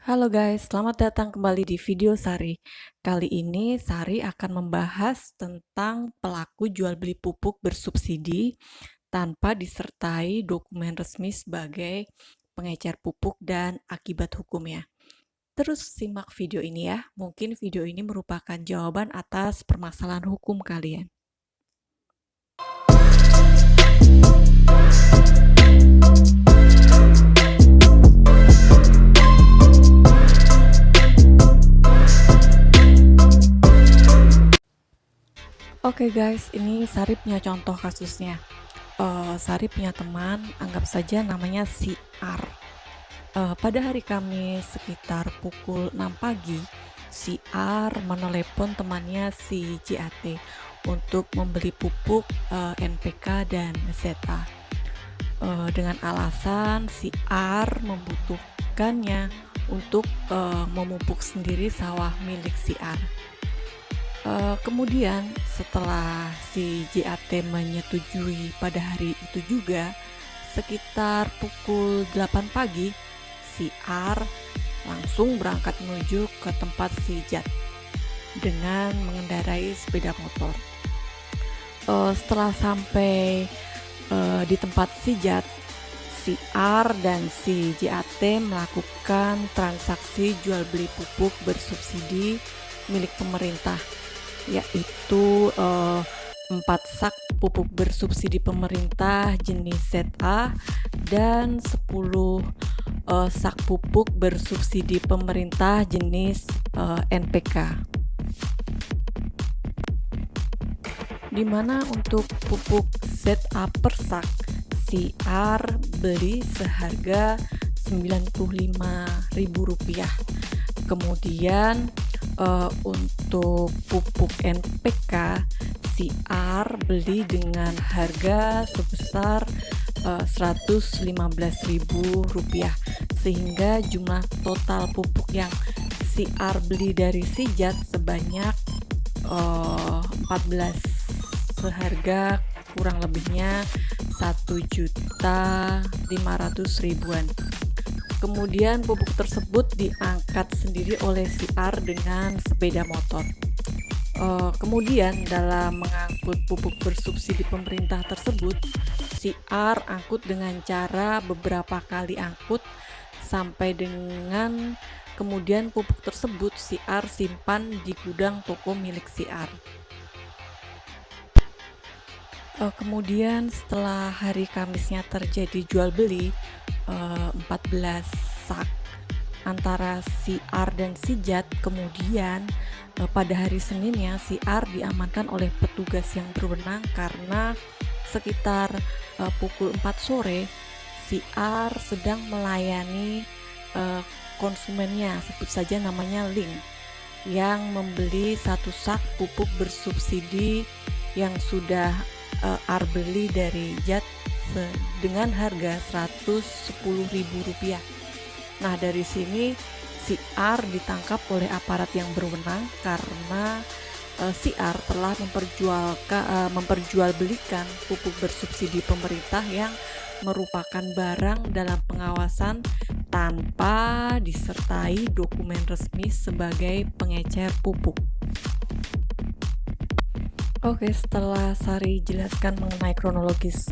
Halo guys, selamat datang kembali di video Sari. Kali ini Sari akan membahas tentang pelaku jual beli pupuk bersubsidi tanpa disertai dokumen resmi sebagai pengecer pupuk dan akibat hukumnya. Terus simak video ini ya, mungkin video ini merupakan jawaban atas permasalahan hukum kalian. Oke guys, ini Sari punya contoh kasusnya. Sari punya teman, anggap saja namanya si R. Pada hari Kamis sekitar pukul 6 pagi, si R menelepon temannya si JAT untuk membeli pupuk NPK dan ZA. Dengan alasan si R membutuhkannya untuk memupuk sendiri sawah milik si R. Kemudian setelah si JAT menyetujui pada hari itu juga, sekitar pukul 8 pagi, si R langsung berangkat menuju ke tempat si JAT dengan mengendarai sepeda motor. Setelah sampai di tempat si JAT, si R dan si JAT melakukan transaksi jual beli pupuk bersubsidi milik pemerintah, yaitu 4 sak pupuk bersubsidi pemerintah jenis ZA dan 10 sak pupuk bersubsidi pemerintah jenis NPK. Dimana untuk pupuk ZA per sak, si R beli seharga Rp95.000. Kemudian untuk pupuk NPK, si R beli dengan harga sebesar Rp115.000, sehingga jumlah total pupuk yang si R beli dari si JAT sebanyak 14 seharga kurang lebihnya 1.500.000-an. Kemudian pupuk tersebut diangkat sendiri oleh si R dengan sepeda motor. Kemudian dalam mengangkut pupuk bersubsidi pemerintah tersebut, si R angkut dengan cara beberapa kali angkut sampai dengan kemudian pupuk tersebut si R simpan di gudang toko milik si R. Kemudian setelah hari Kamisnya terjadi jual beli 14 sak antara si R dan si JAT, kemudian pada hari Seninnya si R diamankan oleh petugas yang berwenang karena sekitar pukul 4 sore si R sedang melayani konsumennya, sebut saja namanya Link, yang membeli 1 sak pupuk bersubsidi yang sudah R beli dari JAT dengan harga Rp110.000. Nah, dari sini si R ditangkap oleh aparat yang berwenang karena si R telah memperjualbelikan pupuk bersubsidi pemerintah yang merupakan barang dalam pengawasan tanpa disertai dokumen resmi sebagai pengecer pupuk. Oke, setelah Sari jelaskan mengenai kronologis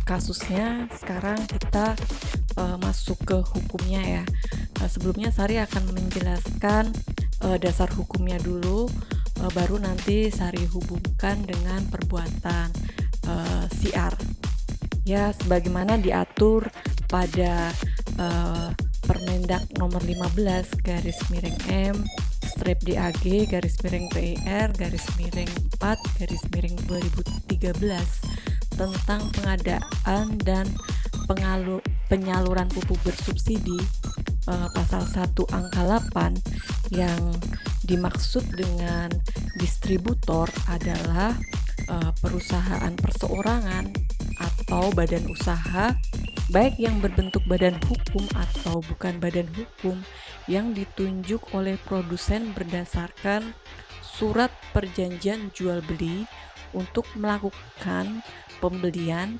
kasusnya, sekarang kita masuk ke hukumnya ya. Sebelumnya Sari akan menjelaskan dasar hukumnya dulu, baru nanti Sari hubungkan dengan perbuatan si R. Ya, sebagaimana diatur pada Permendak nomor 15 garis miring M strip DAG garis miring PIR garis miring 4 garis miring 2013 tentang pengadaan dan penyaluran pupuk bersubsidi, pasal 1 angka 8, yang dimaksud dengan distributor adalah perusahaan perseorangan atau badan usaha, baik yang berbentuk badan hukum atau bukan badan hukum, yang ditunjuk oleh produsen berdasarkan surat perjanjian jual beli untuk melakukan pembelian,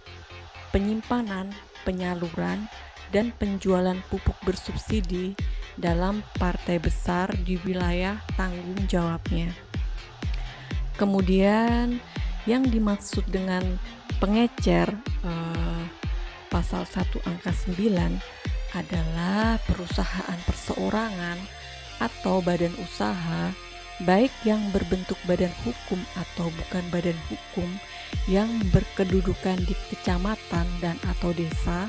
penyimpanan, penyaluran, dan penjualan pupuk bersubsidi dalam partai besar di wilayah tanggung jawabnya. Kemudian yang dimaksud dengan pengecer pasal 1 angka 9 adalah perusahaan perseorangan atau badan usaha baik yang berbentuk badan hukum atau bukan badan hukum yang berkedudukan di kecamatan dan atau desa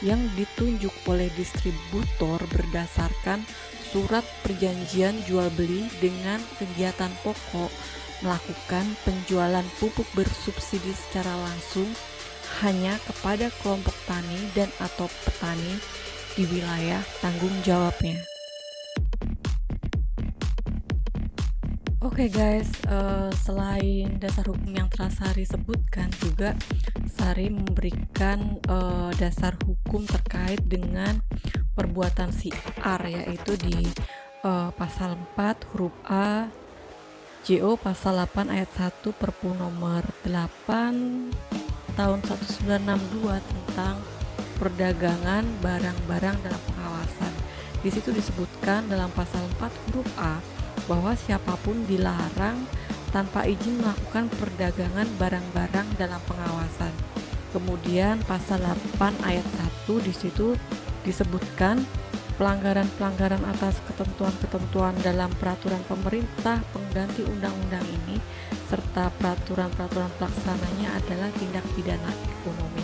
yang ditunjuk oleh distributor berdasarkan surat perjanjian jual beli dengan kegiatan pokok melakukan penjualan pupuk bersubsidi secara langsung hanya kepada kelompok tani dan atau petani di wilayah tanggung jawabnya. Oke guys, selain dasar hukum yang telah Sari sebutkan, juga Sari memberikan dasar hukum terkait dengan perbuatan siar, yaitu di pasal 4 huruf A JO pasal 8 ayat 1 Perpu nomor 8 tahun 1962 tentang perdagangan barang-barang dalam pengawasan. Di situ disebutkan dalam pasal 4 huruf A bahwa siapapun dilarang tanpa izin melakukan perdagangan barang-barang dalam pengawasan. Kemudian pasal 8 ayat 1 di situ disebutkan pelanggaran-pelanggaran atas ketentuan-ketentuan dalam peraturan pemerintah pengganti undang-undang ini serta peraturan-peraturan pelaksananya adalah tindak pidana ekonomi.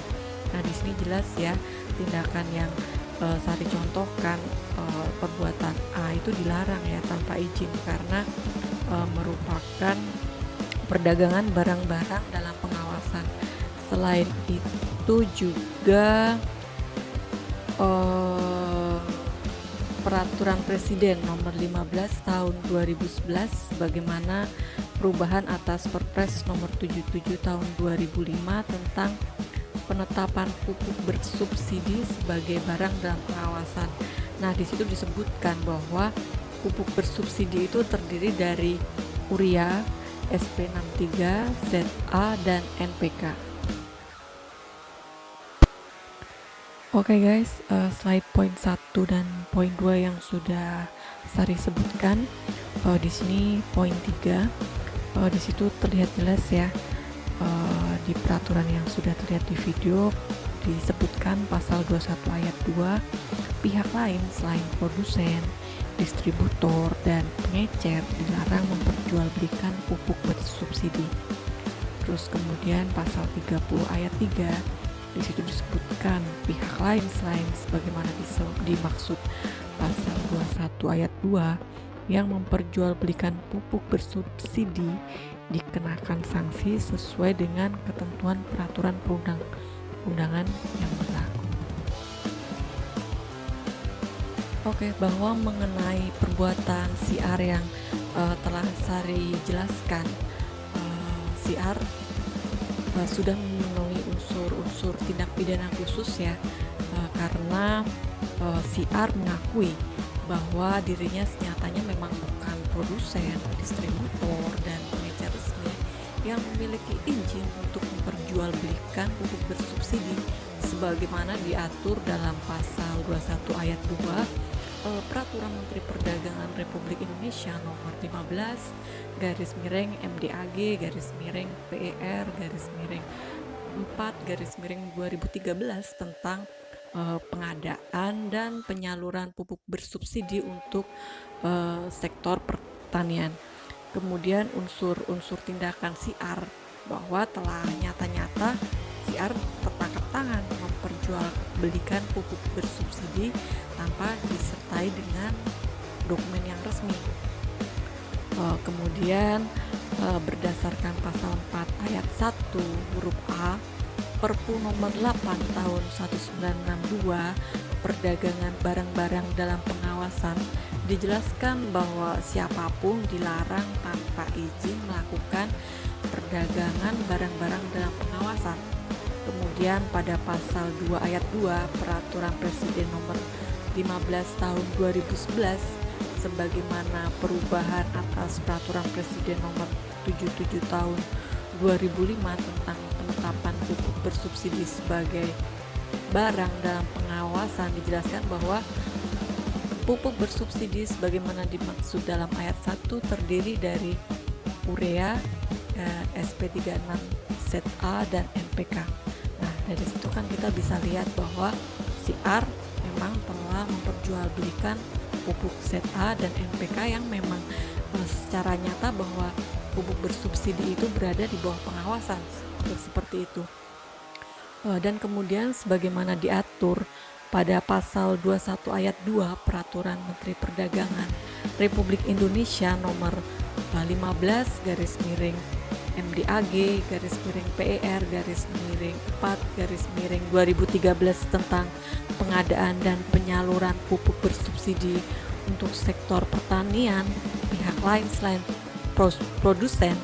Nah, di sini jelas ya, tindakan yang Sari contohkan, perbuatan A itu dilarang ya tanpa izin karena merupakan perdagangan barang-barang dalam pengawasan. Selain itu juga Peraturan Presiden nomor 15 tahun 2011 bagaimana perubahan atas Perpres nomor 77 tahun 2005 tentang penetapan pupuk bersubsidi sebagai barang dalam pengawasan. Nah, di situ disebutkan bahwa pupuk bersubsidi itu terdiri dari urea, SP63, ZA, dan NPK. Oke guys, slide poin 1 dan poin 2 yang sudah Sari sebutkan. Di sini poin 3, di situ terlihat jelas ya, di peraturan yang sudah terlihat di video disebutkan pasal 21 ayat 2 pihak lain selain produsen, distributor, dan pengecer dilarang memperjualbelikan pupuk bersubsidi. Terus kemudian pasal 30 ayat 3 di situ disebutkan pihak lain selain sebagaimana dimaksud pasal 21 ayat 2 yang memperjualbelikan pupuk bersubsidi dikenakan sanksi sesuai dengan ketentuan peraturan perundang-undangan yang berlaku. Oke, bahwa mengenai perbuatan siar yang telah Sari jelaskan, siar sudah memenuhi unsur-unsur tindak pidana khusus ya, karena siar mengakui bahwa dirinya senyatanya memang bukan produsen, distributor, dan pengecer resmi yang memiliki izin untuk memperjualbelikan pupuk bersubsidi sebagaimana diatur dalam pasal 21 ayat 2 Peraturan Menteri Perdagangan Republik Indonesia nomor 15 garis miring MDAG garis miring PER garis miring 4 garis miring 2013 tentang pengadaan dan penyaluran pupuk bersubsidi untuk sektor pertanian. Kemudian unsur-unsur tindakan siar bahwa telah nyata-nyata siar tertangkap tangan memperjualbelikan pupuk bersubsidi tanpa disertai dengan dokumen yang resmi. Kemudian berdasarkan pasal 4 ayat 1 huruf A Perpu nomor 8 tahun 1962 perdagangan barang-barang dalam pengawasan dijelaskan bahwa siapapun dilarang tanpa izin melakukan perdagangan barang-barang dalam pengawasan. Kemudian pada pasal 2 ayat 2 Peraturan Presiden nomor 15 tahun 2011 sebagaimana perubahan atas Peraturan Presiden nomor 77 tahun 2005 tentang penetapan pupuk bersubsidi sebagai barang dalam pengawasan dijelaskan bahwa Pupuk bersubsidi sebagaimana dimaksud dalam ayat 1 terdiri dari urea, SP36ZA dan NPK. Nah, dari situ kan kita bisa lihat bahwa si R memang telah memperjualbelikan pupuk ZA dan NPK yang memang secara nyata bahwa pupuk bersubsidi itu berada di bawah pengawasan seperti itu. Dan kemudian sebagaimana diatur pada pasal 21 ayat 2 Peraturan Menteri Perdagangan Republik Indonesia nomor 15 garis miring MDAG garis miring PER garis miring 4 garis miring 2013 tentang pengadaan dan penyaluran pupuk bersubsidi untuk sektor pertanian, pihak lain selain produsen,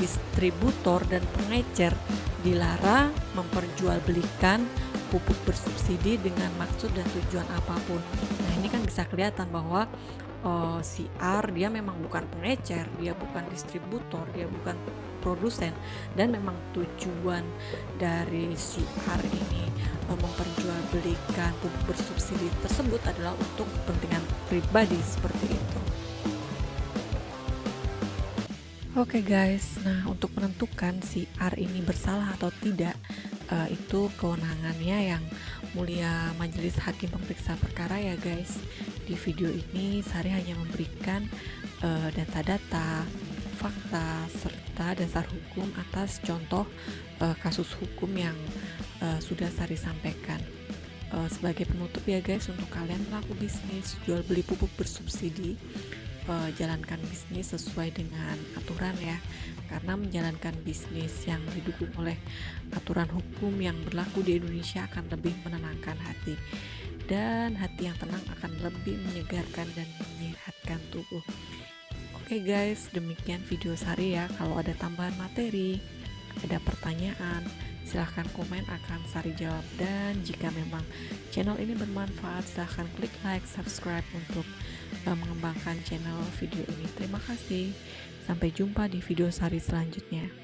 distributor, dan pengecer dilarang memperjualbelikan pupuk bersubsidi dengan maksud dan tujuan apapun. Nah, ini kan bisa kelihatan bahwa si R dia memang bukan pengecer, dia bukan distributor, dia bukan produsen, dan memang tujuan dari si R ini memperjualbelikan pupuk bersubsidi tersebut adalah untuk kepentingan pribadi seperti itu. Oke guys, nah untuk menentukan si R ini bersalah atau tidak, itu kewenangannya yang mulia Majelis Hakim Pemeriksa Perkara ya guys. Di video ini Sari hanya memberikan data-data, fakta, serta dasar hukum atas contoh kasus hukum yang sudah Sari sampaikan. Sebagai penutup ya guys, untuk kalian pelaku bisnis jual beli pupuk bersubsidi, jalankan bisnis sesuai dengan aturan ya, karena menjalankan bisnis yang didukung oleh aturan hukum yang berlaku di Indonesia akan lebih menenangkan hati, dan hati yang tenang akan lebih menyegarkan dan menyehatkan tubuh. Oke guys, demikian video Sari ya. Kalau ada tambahan materi, ada pertanyaan, silahkan komen, akan Sari jawab. Dan jika memang channel ini bermanfaat, silahkan klik like, subscribe untuk mengembangkan channel video ini. Terima kasih, sampai jumpa di video Sari selanjutnya.